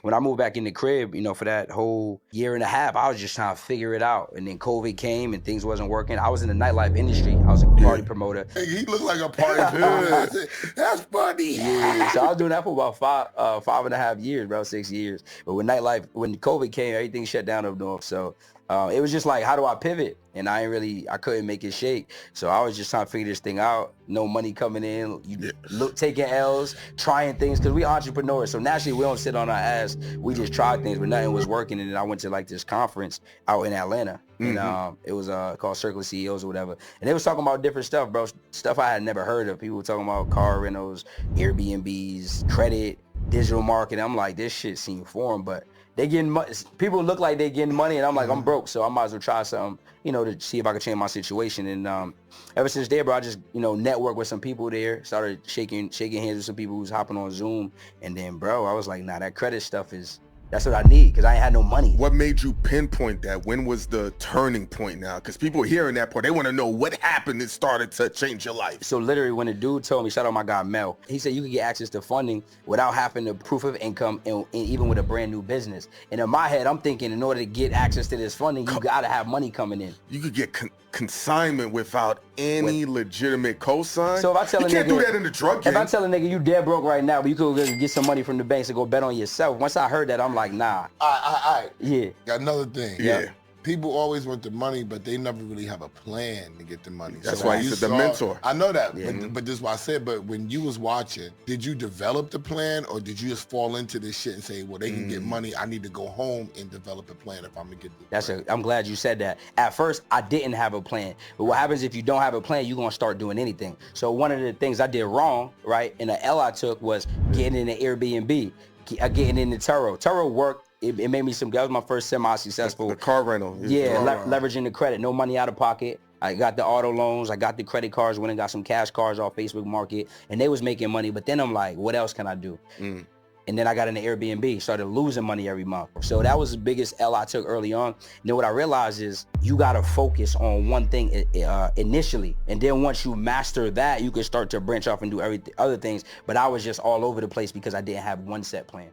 when I moved back in the crib, for that whole year and a half, I was just trying to figure it out. And then COVID came and things wasn't working. I was in the nightlife industry. I was a party promoter. Hey, he looked like a party promoter. I said, that's funny. Yeah. So I was doing that for about 5.5 years, bro, 6 years. But when COVID came, everything shut down up north. So it was just like, how do I pivot? And I couldn't make it shake. So I was just trying to figure this thing out. No money coming in. Taking L's, trying things, because we entrepreneurs. So naturally, we don't sit on our ass. We just tried things, but nothing was working. And then I went to like this conference out in Atlanta. And it was called Circle of CEOs or whatever. And they was talking about different stuff, bro. Stuff I had never heard of. People were talking about car rentals, Airbnbs, credit, digital marketing. I'm like, this shit seemed foreign, but they getting money. People look like they getting money, and I'm like, I'm broke, so I might as well try something, to see if I can change my situation. And ever since there, bro, I just, networked with some people there, started shaking hands with some people who was hopping on Zoom. And then, bro, I was like, nah, that credit stuff that's what I need, because I ain't had no money. What made you pinpoint that? When was the turning point now? Because people hearing that part, they want to know what happened that started to change your life. So literally when a dude told me, shout out my guy Mel, he said you could get access to funding without having the proof of income and even with a brand new business. And in my head, I'm thinking in order to get access to this funding, you got to have money coming in. You could get consignment without any legitimate cosign. So if I tell you can't do that in the drug game. If I tell a nigga you dead broke right now, but you could get some money from the banks and go bet on yourself. Once I heard that, I'm like, nah. Yeah. Got another thing. Yeah. People always want the money, but they never really have a plan to get the money. That's why you said the mentor. I know that, but this is why I said, but when you was watching, did you develop the plan, or did you just fall into this shit and say, well, they can get money, I need to go home and develop a plan if I'm gonna get the I'm glad you said that. At first, I didn't have a plan. But what happens if you don't have a plan, you're gonna start doing anything. So one of the things I did wrong, right, and the L I took was getting in the Airbnb, getting in the Turo. Turo worked. It made me that was my first semi-successful. The car rental. Yeah, leveraging the credit, no money out of pocket. I got the auto loans, I got the credit cards, went and got some cash cards off Facebook Market, and they was making money. But then I'm like, what else can I do? And then I got in the Airbnb, started losing money every month. So that was the biggest L I took early on. And then what I realized is you got to focus on one thing initially. And then once you master that, you can start to branch off and do other things. But I was just all over the place because I didn't have one set plan.